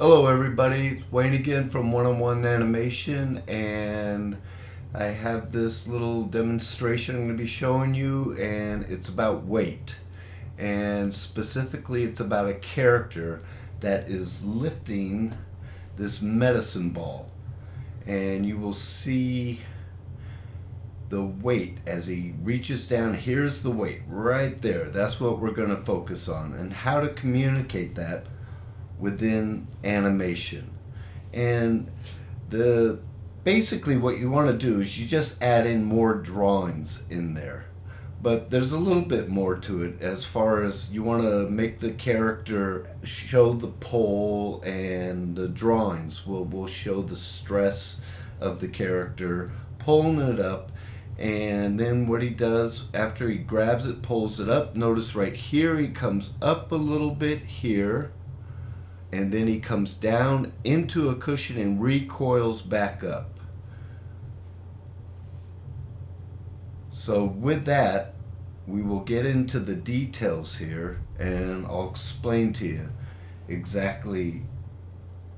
Hello everybody, it's Wayne again from One-on-One Animation, and I have this little demonstration I'm going to be showing you, and it's about weight. And specifically it's about a character that is lifting this medicine ball. And you will see the weight as he reaches down. Here's the weight right there. That's what we're going to focus on, and how to communicate that within animation. And the basically what you want to do is you just add in more drawings in there, but there's a little bit more to it, as far as you want to make the character show the pole, and the drawings will show the stress of the character pulling it up. And then what he does after he grabs it, pulls it up, notice right here he comes up a little bit here, and then he comes down into a cushion and recoils back up. So with that, we will get into the details here, and I'll explain to you exactly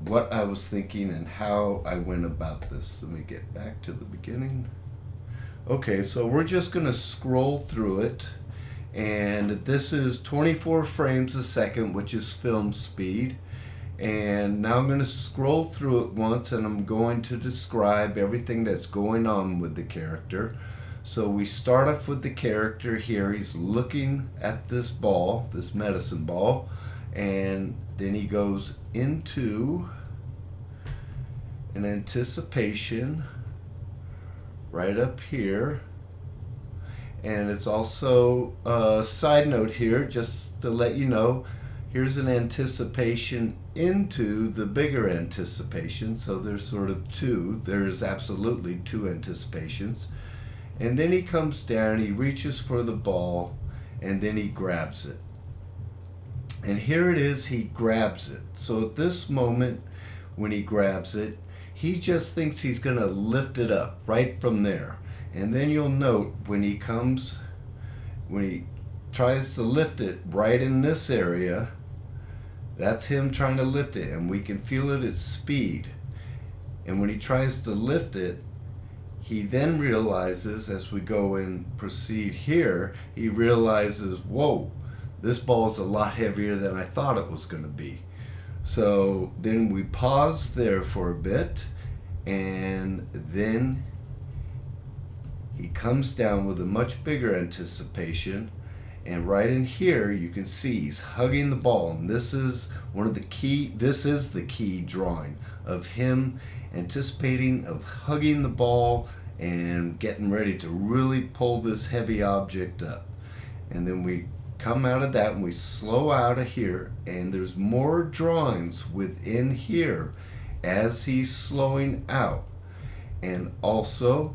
what I was thinking and how I went about this. Let me get back to the beginning. Okay, so we're just going to scroll through it, and this is 24 frames a second, which is film speed. And now I'm going to scroll through it once, and I'm going to describe everything that's going on with the character. So we start off with the character here. He's looking at this ball, this medicine ball, and then he goes into an anticipation right up here. And it's also a side note here, just to let you know, here's an anticipation into the bigger anticipation. So there's sort of two. There's absolutely two anticipations. And then he comes down, he reaches for the ball, and then he grabs it. And here it is, he grabs it. So at this moment, when he grabs it, he just thinks he's going to lift it up right from there. And then you'll note when he tries to lift it right in this area, that's him trying to lift it, and we can feel it at speed. And when he tries to lift it, he then realizes, as we go and proceed here, he realizes, whoa, this ball's a lot heavier than I thought it was going to be. So then we pause there for a bit, and then he comes down with a much bigger anticipation. And right in here, you can see he's hugging the ball. And this is the key drawing of him anticipating of hugging the ball and getting ready to really pull this heavy object up. And then we come out of that and we slow out of here, and there's more drawings within here as he's slowing out. And also,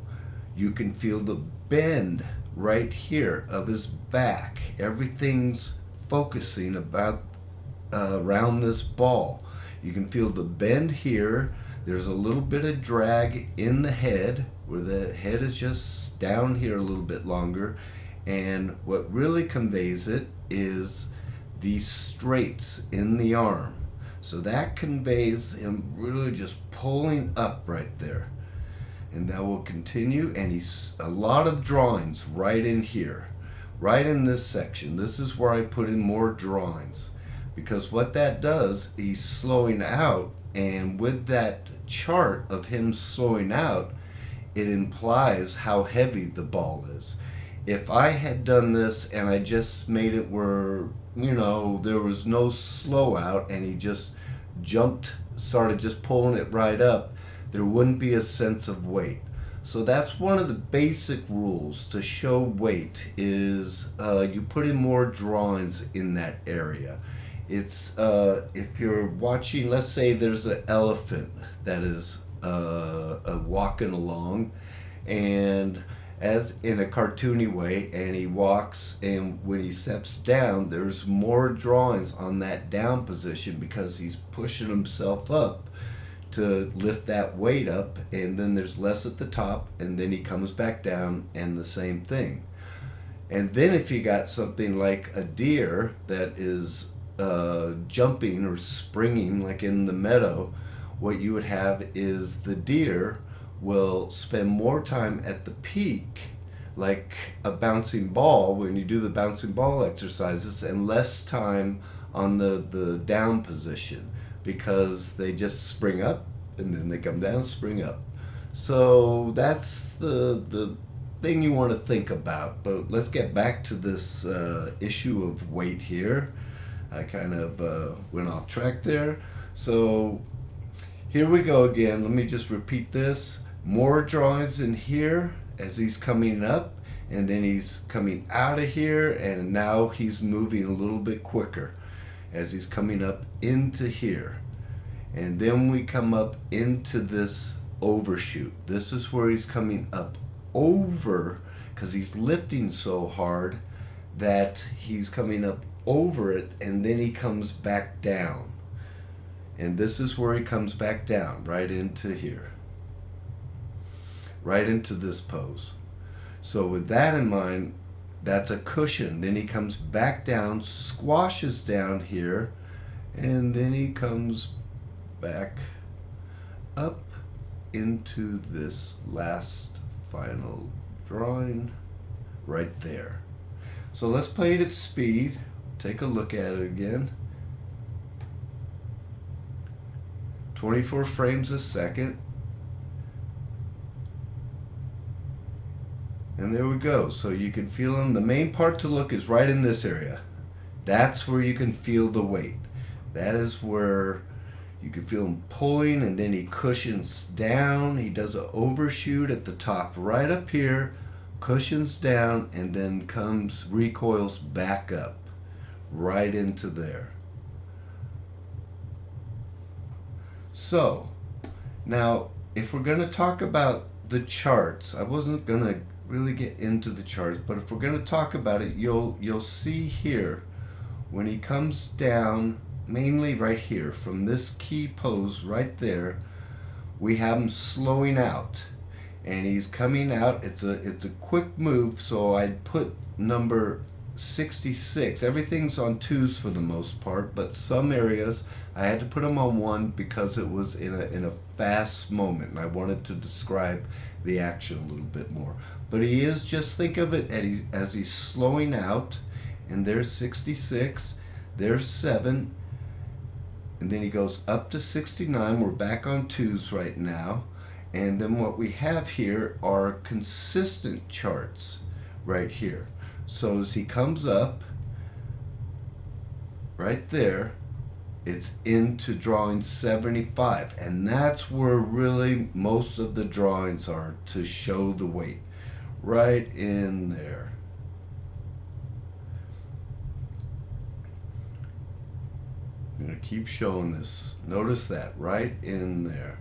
you can feel the bend right here of his back. Everything's focusing about around this ball. You can feel the bend here. There's a little bit of drag in the head, where the head is just down here a little bit longer. And what really conveys it is these straights in the arm. So that conveys him really just pulling up right there. And that will continue, and he's a lot of drawings right in here, right in this section. This is where I put in more drawings, because what that does, he's slowing out, and with that chart of him slowing out, it implies how heavy the ball is. If I had done this and I just made it where, there was no slow out, and he just started just pulling it right up, there wouldn't be a sense of weight. So that's one of the basic rules to show weight, is you put in more drawings in that area. It's if you're watching, let's say there's an elephant that is walking along, and as in a cartoony way, and he walks, and when he steps down, there's more drawings on that down position because he's pushing himself up to lift that weight up, and then there's less at the top, and then he comes back down, and the same thing. And then if you got something like a deer that is jumping or springing like in the meadow, what you would have is the deer will spend more time at the peak, like a bouncing ball when you do the bouncing ball exercises, and less time on the down position, because they just spring up and then they come down, spring up. So that's the thing you want to think about. But let's get back to this issue of weight here. I kind of went off track there. So here we go again. Let me just repeat this. More drawings in here as he's coming up, and then he's coming out of here, and now he's moving a little bit quicker as he's coming up into here. And then we come up into this overshoot. This is where he's coming up over, because he's lifting so hard that he's coming up over it, and then he comes back down. And this is where he comes back down, right into here, right into this pose. So with that in mind, that's a cushion. Then he comes back down, squashes down here, and then he comes back up into this last final drawing right there. So let's play it at speed. Take a look at it again. 24 frames a second. And there we go. So you can feel them. The main part to look is right in this area. That's where you can feel the weight. That is where you can feel him pulling, and then he cushions down. He does an overshoot at the top right up here, cushions down, and then recoils back up right into there. So now if we're going to talk about the charts, I wasn't going to really get into the charts, but if we're going to talk about it, you'll see here when he comes down, mainly right here from this key pose right there, we have him slowing out, and he's coming out. It's a quick move, so I'd put number 66. Everything's on 2s for the most part, but some areas I had to put them on 1 because it was in a fast moment, and I wanted to describe the action a little bit more. But he is, just think of it as he's slowing out, and there's 66, there's 7, and then he goes up to 69. We're back on 2s right now. And then what we have here are consistent charts right here. So as he comes up right there, it's into drawing 75. And that's where really most of the drawings are, to show the weight. Right in there. I'm going to keep showing this. Notice that right in there.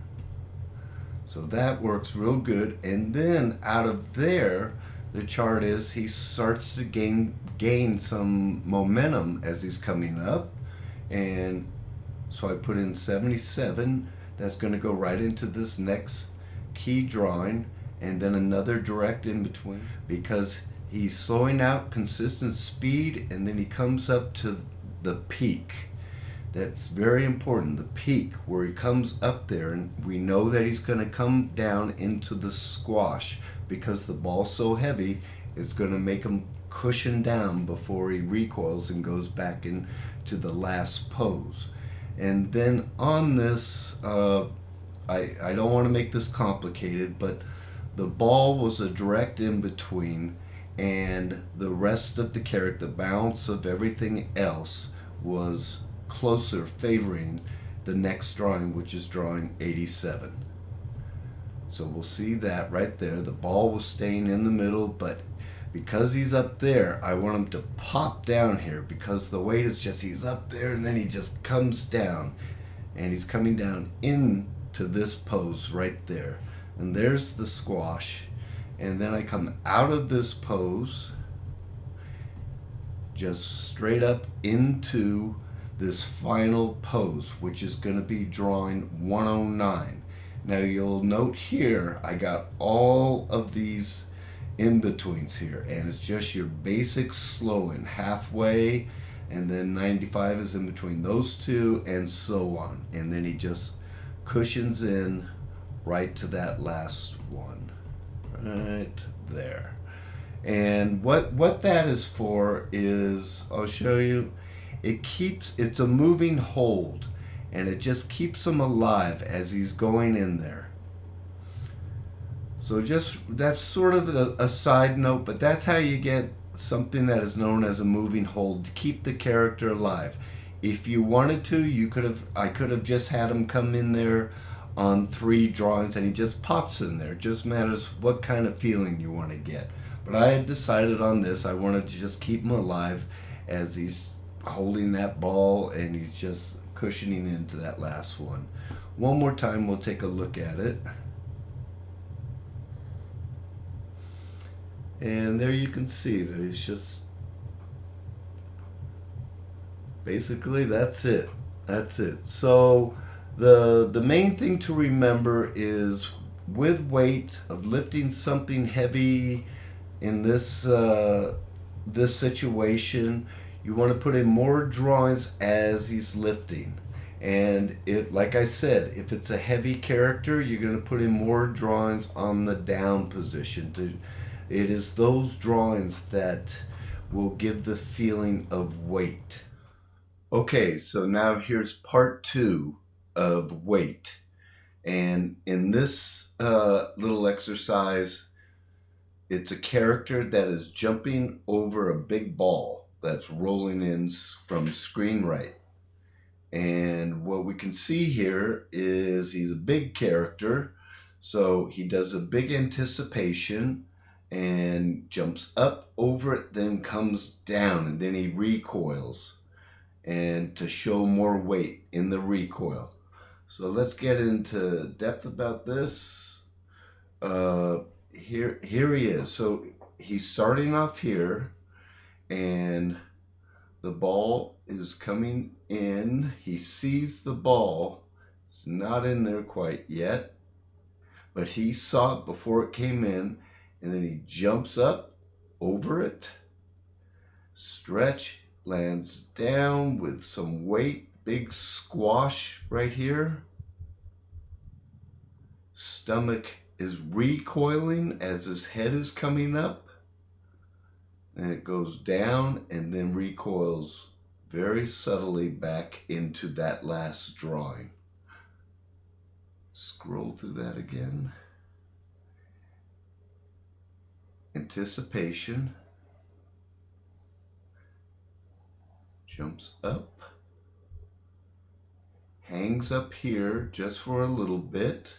So that works real good. And then out of there, the chart is he starts to gain some momentum as he's coming up. And so I put in 77. That's going to go right into this next key drawing, and then another direct in between, because he's slowing out, consistent speed, and then he comes up to the peak. That's very important, the peak, where he comes up there, and we know that he's going to come down into the squash, because the ball's so heavy, it's going to make him cushion down before he recoils and goes back into the last pose. And then on this, I don't want to make this complicated, but the ball was a direct in between, and the rest of the character, the balance of everything else, was closer, favoring the next drawing, which is drawing 87. So we'll see that right there. The ball was staying in the middle, but because he's up there, I want him to pop down here, because the weight is just, he's up there and then he just comes down, and he's coming down into this pose right there. And there's the squash, and then I come out of this pose just straight up into this final pose, which is going to be drawing 109. Now you'll note here I got all of these in-betweens here, and it's just your basic slowing halfway, and then 95 is in between those two, and so on. And then he just cushions in right to that last one, right there. And what that is for is, I'll show you, it's a moving hold, and it just keeps him alive as he's going in there. So that's sort of a side note, but that's how you get something that is known as a moving hold to keep the character alive. If you wanted to, I could have just had him come in there on 3 drawings and he just pops in there. It just matters what kind of feeling you want to get. But I had decided on this. I wanted to just keep him alive as he's holding that ball and he's just cushioning into that last one. One more time, we'll take a look at it. And there you can see that he's just, basically that's it. That's it. So the main thing to remember is, with weight, of lifting something heavy in this this situation, you want to put in more drawings as he's lifting. And like I said, if it's a heavy character, you're going to put in more drawings on the down position. It is those drawings that will give the feeling of weight. Okay, so now here's part 2 of weight. And in this little exercise, it's a character that is jumping over a big ball that's rolling in from screen right. And what we can see here is he's a big character, so he does a big anticipation and jumps up over it, then comes down, and then he recoils, and to show more weight in the recoil. So let's get into depth about this. Here he is. So he's starting off here, and the ball is coming in. He sees the ball. It's not in there quite yet, but he saw it before it came in, and then he jumps up over it. Stretch, lands down with some weight. Big squash right here. Stomach is recoiling as his head is coming up. And it goes down and then recoils very subtly back into that last drawing. Scroll through that again. Anticipation. Jumps up. Hangs up here just for a little bit.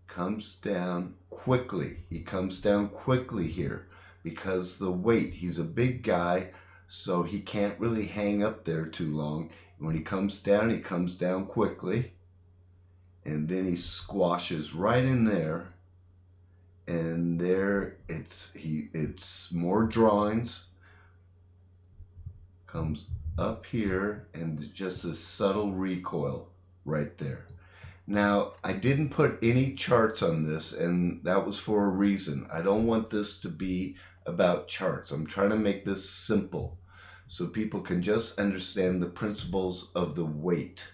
Comes down quickly. He comes down quickly here because the weight, he's a big guy, so he can't really hang up there too long. When he comes down quickly, and then he squashes right in there, and there it's more drawings. Comes up here, and just a subtle recoil right there. Now, I didn't put any charts on this, and that was for a reason. I don't want this to be about charts. I'm trying to make this simple so people can just understand the principles of the weight.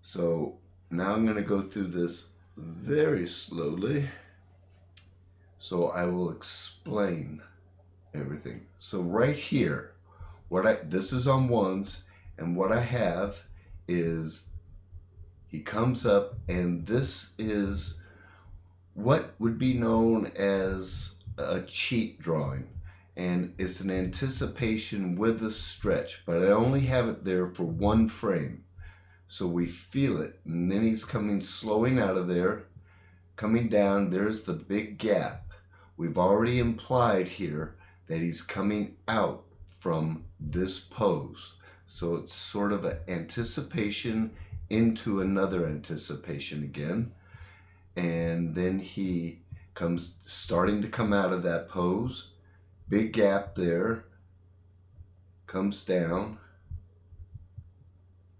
So now I'm going to go through this very slowly, so I will explain everything. So right here, this is on ones, and what I have is he comes up, and this is what would be known as a cheat drawing. And it's an anticipation with a stretch, but I only have it there for 1 frame. So we feel it, and then he's slowing out of there, coming down. There's the big gap. We've already implied here that he's coming out from this pose. So it's sort of an anticipation into another anticipation again, and then he starting to come out of that pose. Big gap there, comes down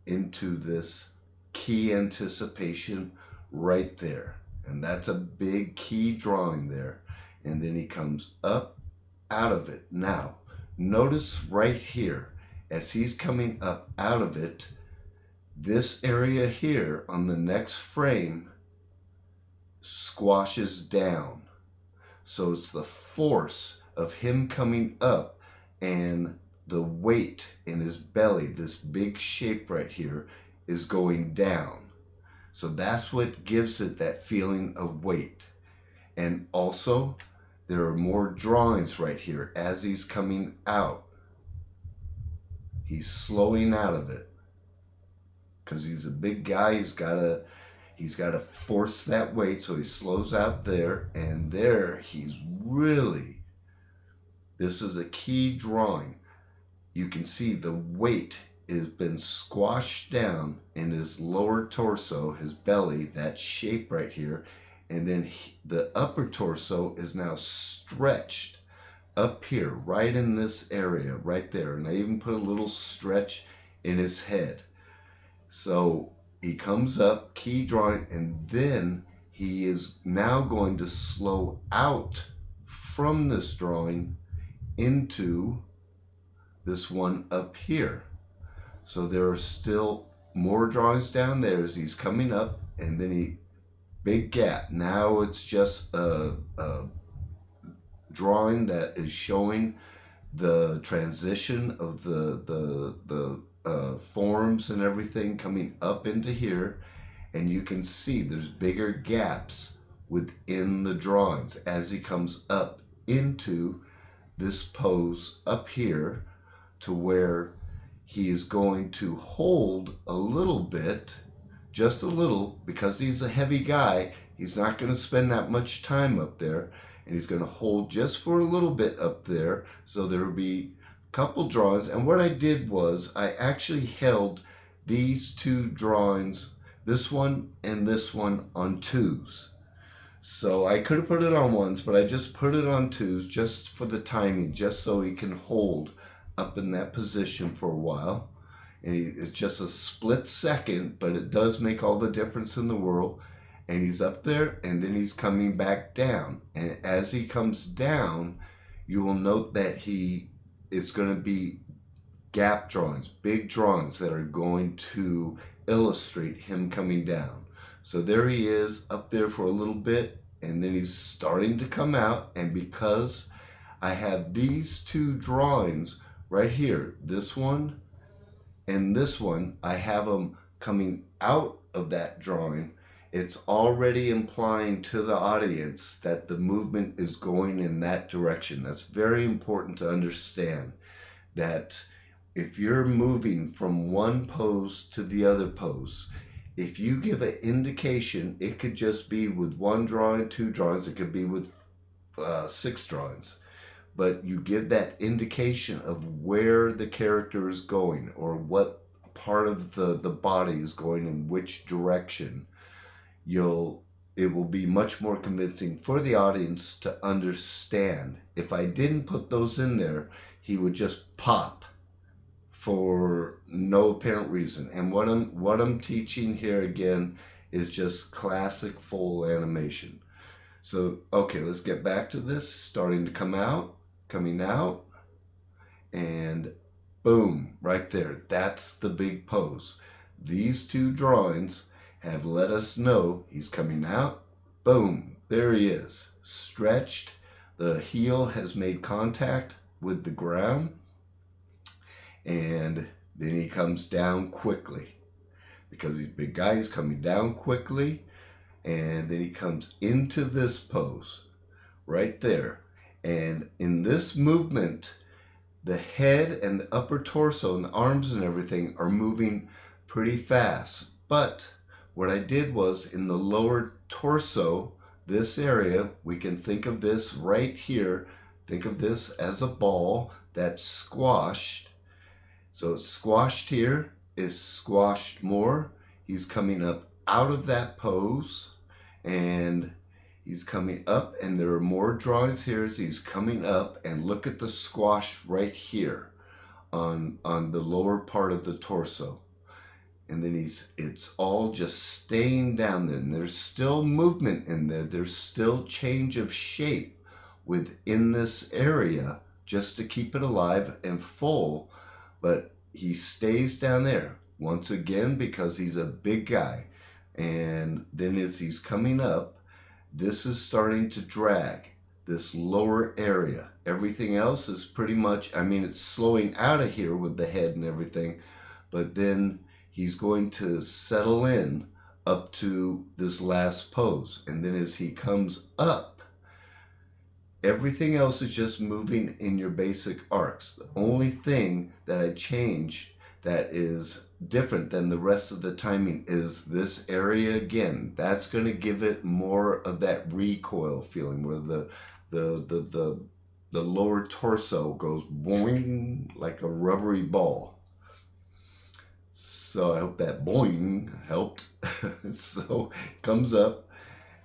into this key anticipation right there, and that's a big key drawing there. And then he comes up out of it. Now notice right here, as he's coming up out of it, this area here on the next frame squashes down. So it's the force of him coming up and the weight in his belly, this big shape right here, is going down. So that's what gives it that feeling of weight. And also, there are more drawings right here as he's coming out. He's slowing out of it because he's a big guy. He's got to force that weight, so he slows out there, and there he's really, this is a key drawing. You can see the weight has been squashed down in his lower torso, his belly, that shape right here, and then the upper torso is now stretched up here, right in this area, right there. And I even put a little stretch in his head. So he comes up, key drawing, and then he is now going to slow out from this drawing into this one up here. So there are still more drawings down there as he's coming up, and then big gap. Now it's just a drawing that is showing the transition of the forms and everything coming up into here, and you can see there's bigger gaps within the drawings as he comes up into this pose up here, to where he is going to hold a little bit, just a little, because he's a heavy guy. He's not going to spend that much time up there, and he's going to hold just for a little bit up there. So there will be a couple drawings. And what I did was I actually held these two drawings, this one and this one, on twos. So I could have put it on ones, but I just put it on twos just for the timing, just so he can hold up in that position for a while. And it's just a split second, but it does make all the difference in the world. And he's up there, and then he's coming back down. And as he comes down, you will note that it's going to be gap drawings, big drawings that are going to illustrate him coming down. So there he is up there for a little bit, and then he's starting to come out. And because I have these two drawings right here, this one and this one, I have them coming out of that drawing. It's already implying to the audience that the movement is going in that direction. That's very important to understand, that if you're moving from one pose to the other pose, if you give an indication, it could just be with one drawing, two drawings, it could be with 6 drawings. But you give that indication of where the character is going, or what part of the body is going in which direction, it will be much more convincing for the audience to understand. If I didn't put those in there, he would just pop for no apparent reason. And what I'm teaching here again is just classic full animation. So okay, let's get back to this. Starting to come out, coming out, and boom, right there. That's the big pose. These two drawings have let us know he's coming out. Boom, there he is, stretched. The heel has made contact with the ground, and then he comes down quickly, because he's a big guy. He's coming down quickly, and then he comes into this pose right there. And in this movement, the head and the upper torso and the arms and everything are moving pretty fast. But what I did was, in the lower torso, this area, we can think of this right here, think of this as a ball that's squashed. So it's squashed here, is squashed more. He's coming up out of that pose, and he's coming up, and there are more drawings here as he's coming up. And look at the squash right here on the lower part of the torso. And then it's all just staying down there. And there's still movement in there. There's still change of shape within this area, just to keep it alive and full, but he stays down there once again because he's a big guy. And then as he's coming up, this is starting to drag this lower area. Everything else is pretty much, I mean, it's slowing out of here with the head and everything, but then he's going to settle in up to this last pose. And then as he comes up, everything else is just moving in your basic arcs. The only thing that I changed that is different than the rest of the timing is this area again. That's going to give it more of that recoil feeling where the lower torso goes boing like a rubbery ball. So I hope that boing helped. So it comes up,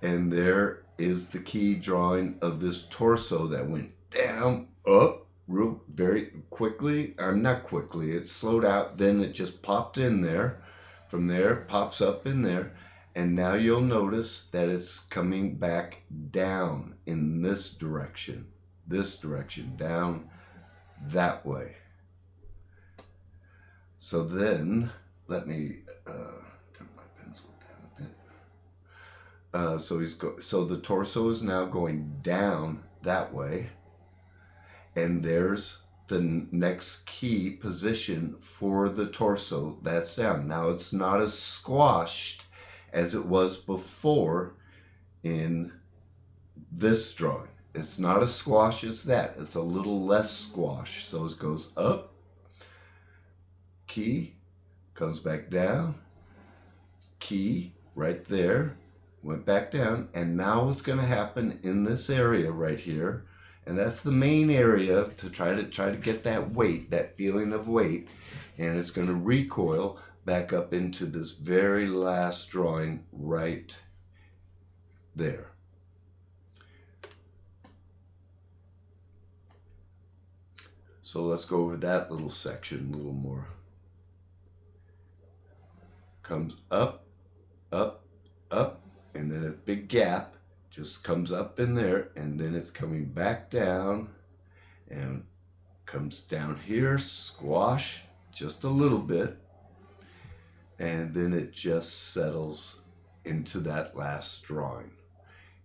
and there is the key drawing of this torso that went down, up, real very quickly. Not quickly, it slowed out, then it just popped in there. From there, pops up in there. And now you'll notice that it's coming back down in this direction, down that way. So then, let me turn my pencil down a bit. So the torso is now going down that way, and there's the next key position for the torso. That's down. Now it's not as squashed as it was before in this drawing. It's not as squash as that. It's a little less squash. So it goes up, key, comes back down, key, right there, went back down, and now what's going to happen in this area right here, and that's the main area to try to get that weight, that feeling of weight, and it's going to recoil back up into this very last drawing right there. So let's go over that little section a little more. Comes up, up, up, and then a big gap just comes up in there, and then it's coming back down and comes down here, squash just a little bit, and then it just settles into that last drawing.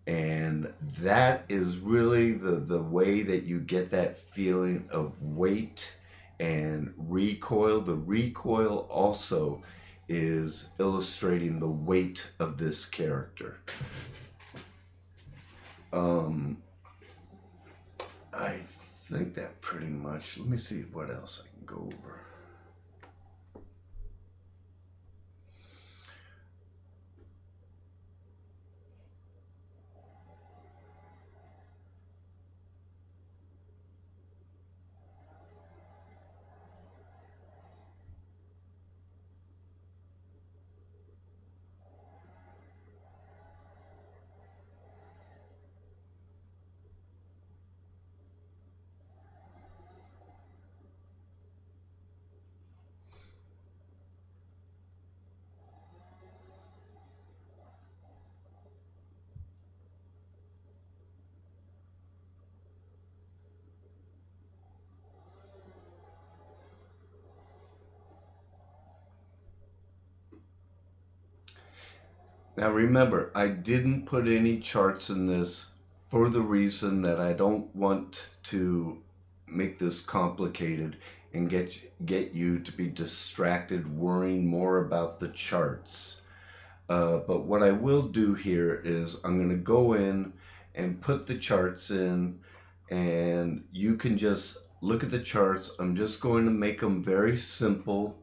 And that is really the way that you get that feeling of weight and recoil. The recoil also is illustrating the weight of this character. I think that pretty much, let me see what else I can go over. Now remember, I didn't put any charts in this for the reason that I don't want to make this complicated and get you to be distracted worrying more about the charts. But what I will do here is I'm going to go in and put the charts in, and you can just look at the charts. I'm just going to make them very simple,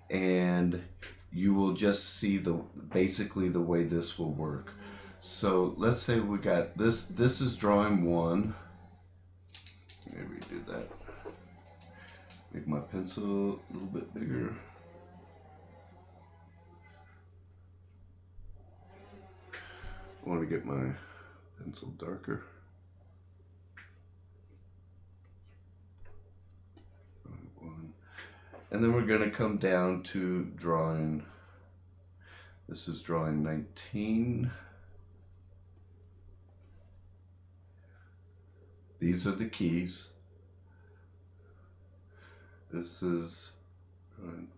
and you will just see basically the way this will work. So let's say we got this. This is drawing one. Maybe do that. Make my pencil a little bit bigger. I want to get my pencil darker. And then we're going to come down to drawing, this is drawing 19. These are the keys. This is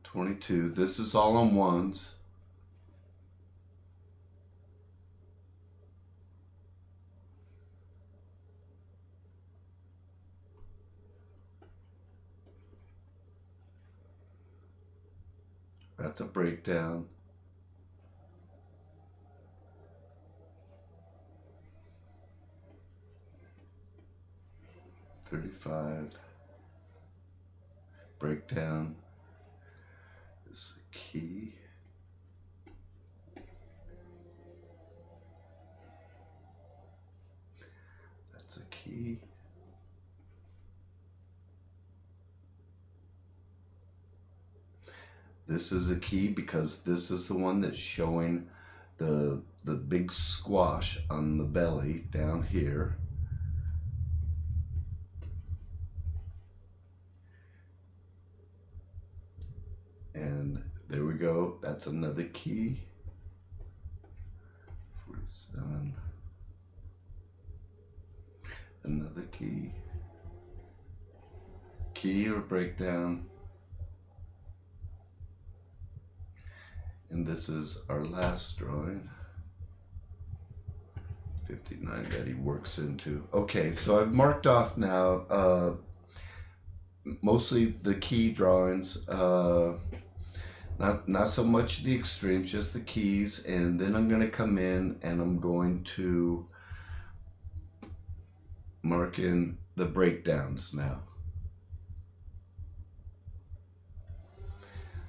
22. This is all on ones. That's a breakdown. $35. Breakdown is a key. That's a key. This is a key because this is the one that's showing the big squash on the belly down here. And there we go. That's another key. 47. Another key. Key or breakdown. And this is our last drawing. 59 that he works into. Okay, so I've marked off now mostly the key drawings. Not so much the extremes, just the keys, and then I'm going to come in and I'm going to mark in the breakdowns now.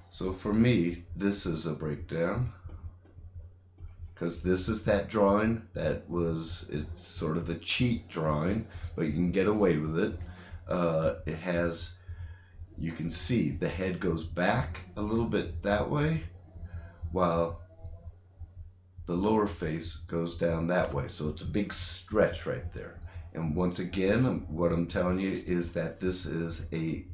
So for me, this is a breakdown because this is that drawing that was, it's sort of a cheat drawing, but you can get away with it. It has, you can see the head goes back a little bit that way while the lower face goes down that way. So it's a big stretch right there. And once again, what I'm telling you is that this is a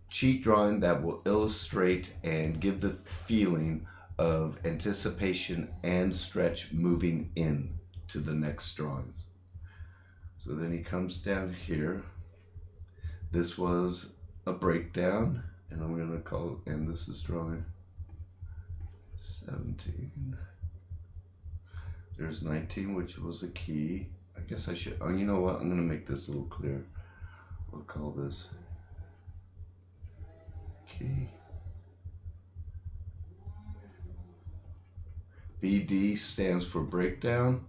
cheat drawing that will illustrate and give the feeling of anticipation and stretch moving in to the next drawings. So then he comes down here. This was a breakdown, and I'm going to call, and this is drawing 17. There's 19, which was a key. I guess I should, oh, you know what? I'm going to make this a little clearer. We'll call this key. BD stands for breakdown.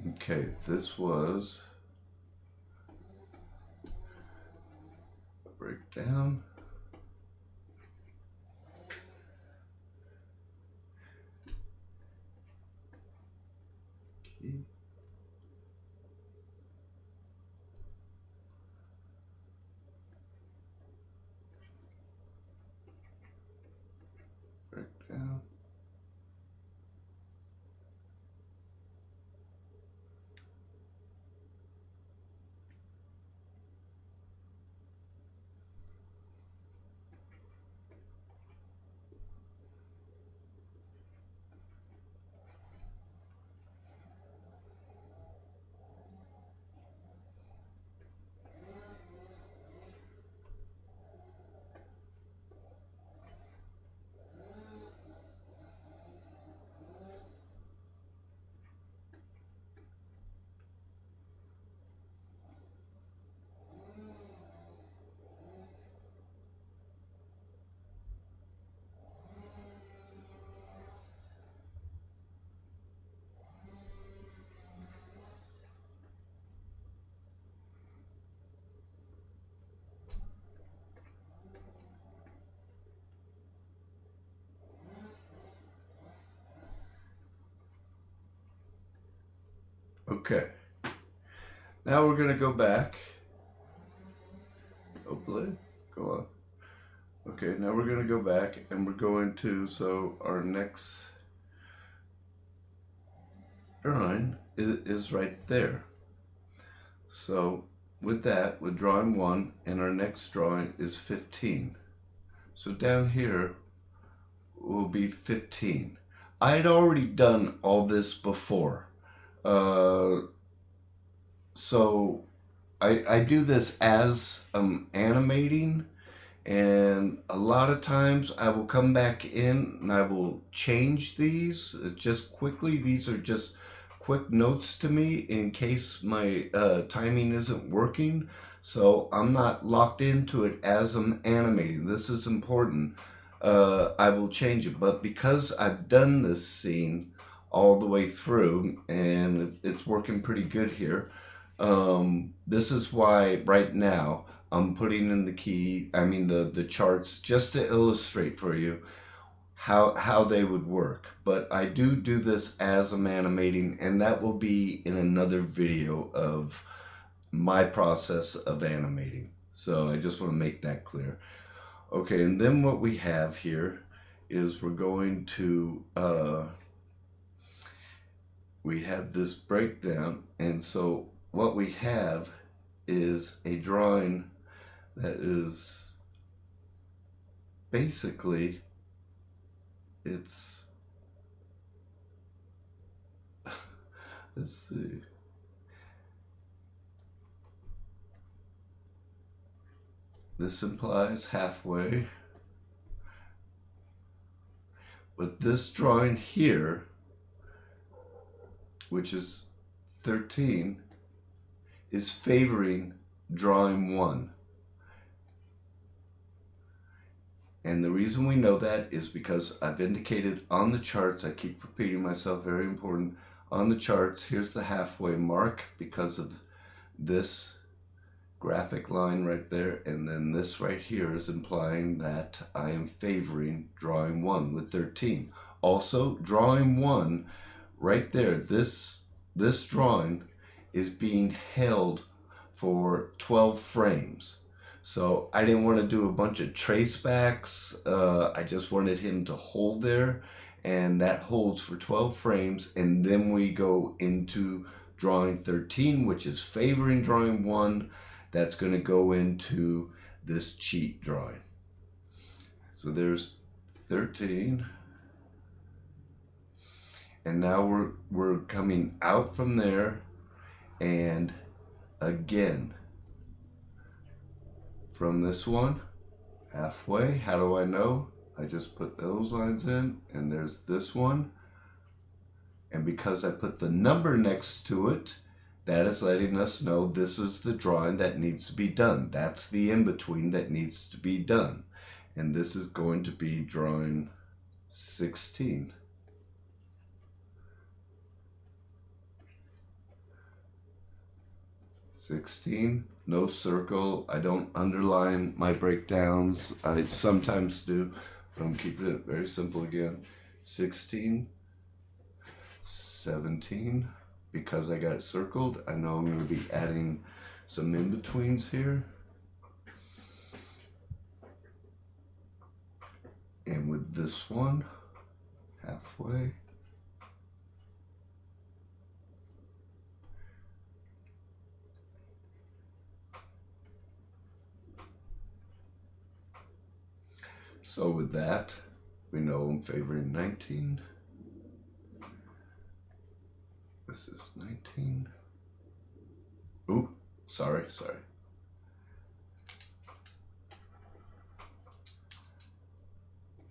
Okay, this was a breakdown. Key. Breakdown. Okay, now we're going to go back. Hopefully, go on. Okay, now we're going to go back and we're going to, so our next drawing is right there. So with that, with drawing 1, and our next drawing is 15. So down here will be 15. I had already done all this before. So I do this as I'm animating, and a lot of times I will come back in and I will change these just quickly. These are just quick notes to me in case my timing isn't working. So I'm not locked into it as I'm animating. This is important. I will change it, but because I've done this scene all the way through and it's working pretty good here, this is why right now I'm putting in the charts just to illustrate for you how they would work. But I do this as I'm animating, and that will be in another video of my process of animating. So I just want to make that clear. Okay, and then what we have here is we're going to we have this breakdown, and so what we have is a drawing that is basically, it's let's see, this implies halfway, but this drawing here, which is 13, is favoring drawing 1. And the reason we know that is because I've indicated on the charts, I keep repeating myself, very important, on the charts, here's the halfway mark because of this graphic line right there, and then this right here is implying that I am favoring drawing 1 with 13. Also, drawing 1 right there, this drawing is being held for 12 frames. So I didn't want to do a bunch of trace backs. I just wanted him to hold there, and that holds for 12 frames, and then we go into drawing 13, which is favoring drawing 1. That's going to go into this cheat drawing. So there's 13. And now we're coming out from there, and again from this one halfway. How do I know? I just put those lines in, and there's this one, and because I put the number next to it, that is letting us know this is the drawing that needs to be done. That's the in-between that needs to be done, and this is going to be drawing 16. No circle. I don't underline my breakdowns. I sometimes do, but I'm keeping it very simple again. 16, 17, because I got it circled, I know I'm going to be adding some in-betweens here. And with this one, halfway. So with that, we know I'm favoring 19. This is 19. Ooh, sorry.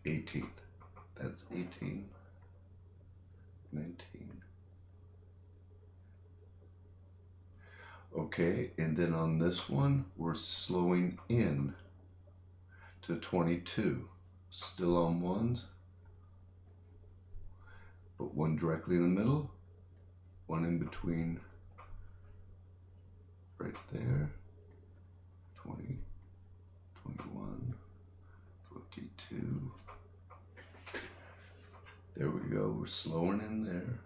18. That's 18. 19. Okay, and then on this one, we're slowing in to 22. Still on ones, but one directly in the middle, one in between right there, 20, 21, 22. There we go, we're slowing in there.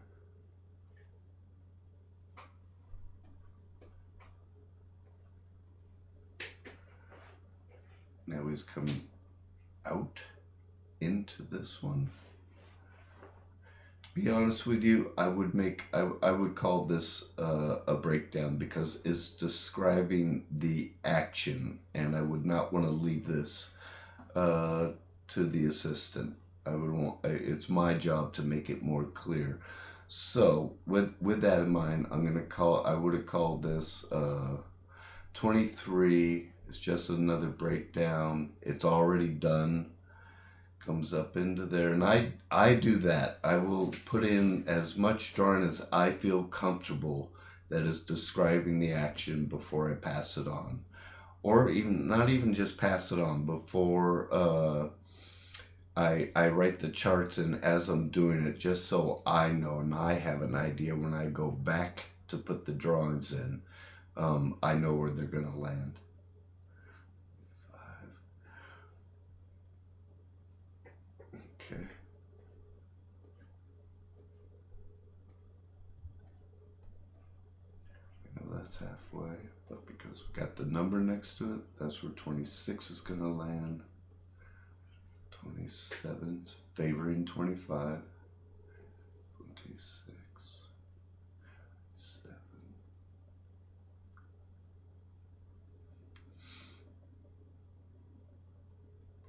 Now he's coming out into this one. To be honest with you, I would call this a breakdown because it's describing the action, and I would not want to leave this to the assistant. It's my job to make it more clear. So with that in mind, I would have called this 23. It's just another breakdown. It's already done. Comes up into there, and I do that. I will put in as much drawing as I feel comfortable that is describing the action before I pass it on, or even not even just pass it on before I write the charts in as I'm doing it, just so I know and I have an idea when I go back to put the drawings in. I know where they're gonna land. Okay. I know that's halfway, but because we got the number next to it, that's where 26 is gonna land. 27's favoring 25. 26, 7.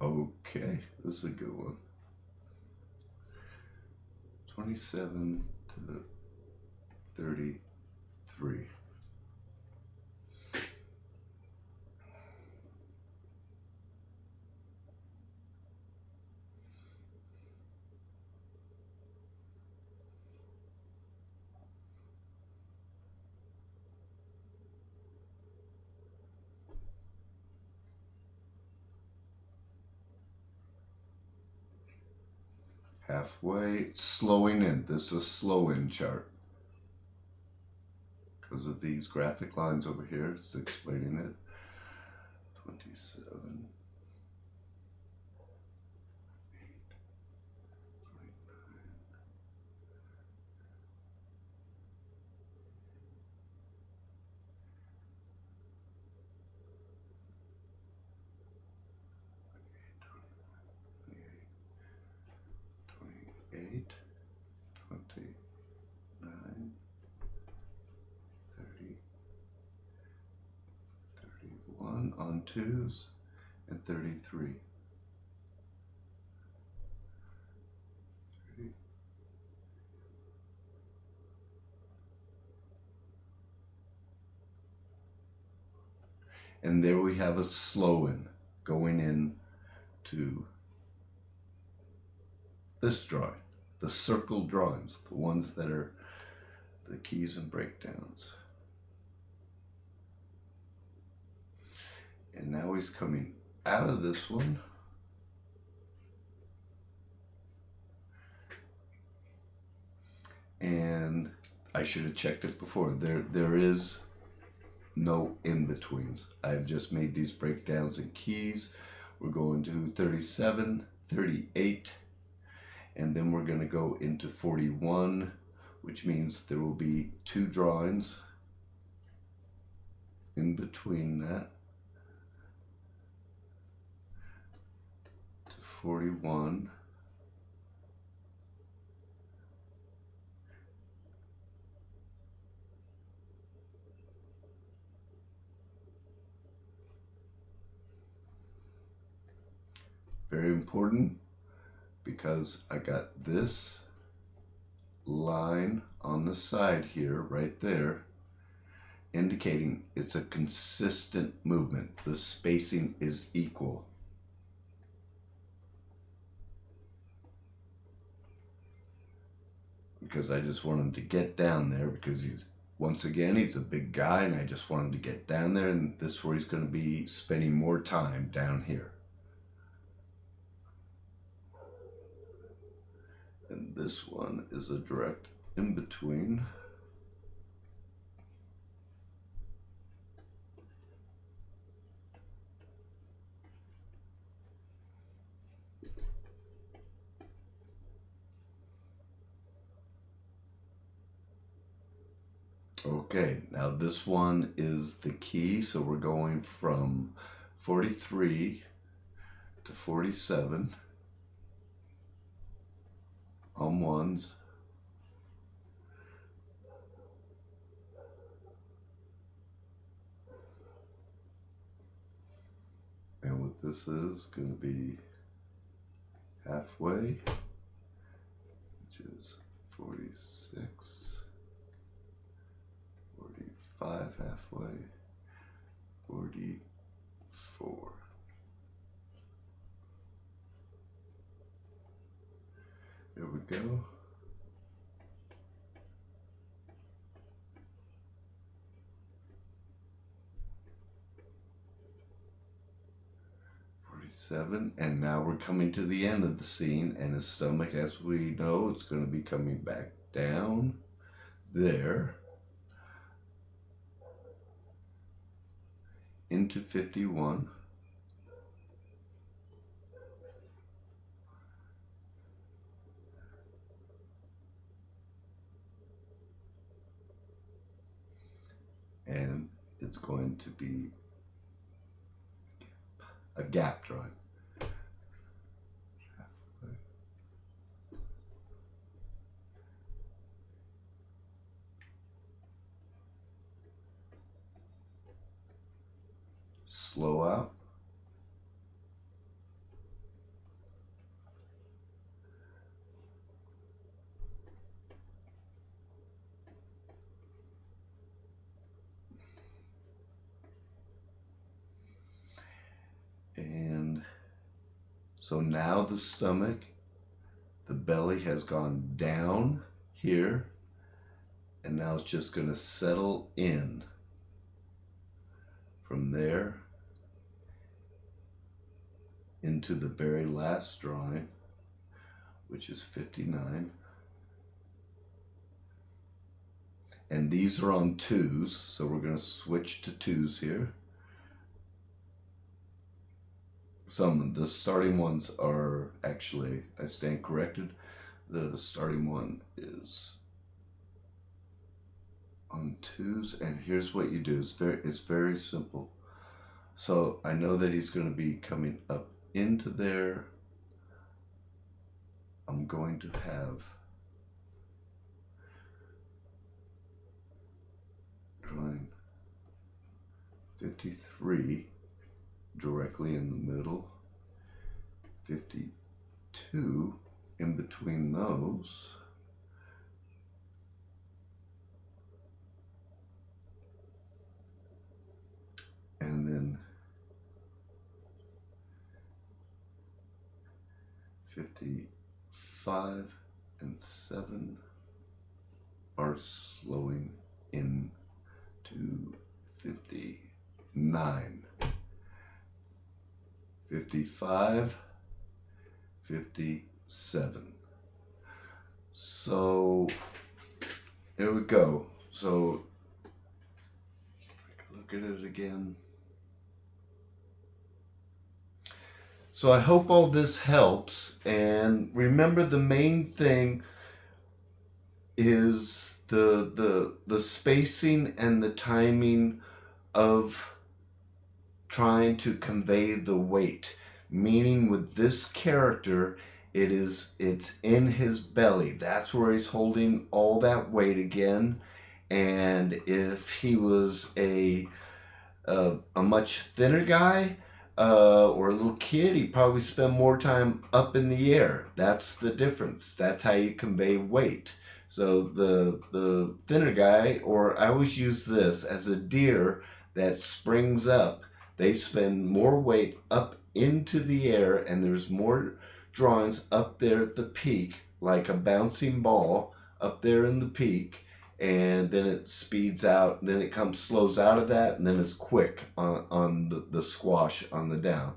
Okay, this is a good one. 27 to 33. Halfway, slowing in. This is a slow in chart. Because of these graphic lines over here, it's explaining it. 27. 28, 29, 30, 31 on 2s, and 33. 30. And there we have a slow in going in to this drawing, the circle drawings, the ones that are the keys and breakdowns. And now he's coming out of this one. And I should have checked it before. There is no in-betweens. I've just made these breakdowns and keys. We're going to 37, 38, and then we're going to go into 41, which means there will be 2 drawings in between that to 41. Very important, because I got this line on the side here, right there, indicating it's a consistent movement. The spacing is equal. Because I just want him to get down there, because once again, he's a big guy, and I just want him to get down there, and this is where he's going to be spending more time down here. And this one is a direct in between. Okay, now this one is the key, so we're going from 43 to 47 on ones. And what this is going to be halfway, which is 46, 45 halfway, 44. There we go. And now we're coming to the end of the scene, and his stomach, as we know, it's going to be coming back down there into 51. And it's going to be a gap drawing. Slow out. And so now the stomach, the belly has gone down here, and now it's just going to settle in from there into the very last drawing, which is 59. And these are on twos, so we're going to switch to twos here. The starting ones are actually, I stand corrected, the starting one is on twos, and here's what you do. It's very simple. So I know that he's going to be coming up into there. I'm going to have drawing 53 directly in the middle, 52 in between those, and then 55 and 7 are slowing in to 59. 55, 57. So there we go. So look at it again. So I hope all this helps, and remember the main thing is the spacing and the timing of trying to convey the weight. Meaning with this character, it's in his belly. That's where he's holding all that weight again. And if he was a much thinner guy or a little kid, he'd probably spend more time up in the air. That's the difference. That's how you convey weight. So the thinner guy, or I always use this as a deer that springs up, they spend more weight up into the air, and there's more drawings up there at the peak, like a bouncing ball up there in the peak, and then it speeds out, and then it slows out of that, and then it's quick on the squash on the down.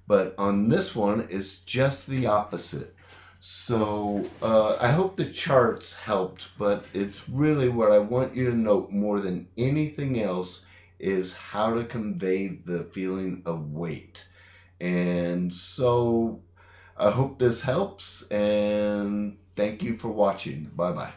But on this one, it's just the opposite. So I hope the charts helped, but it's really what I want you to note more than anything else is how to convey the feeling of weight. And so I hope this helps, and thank you for watching. Bye-bye.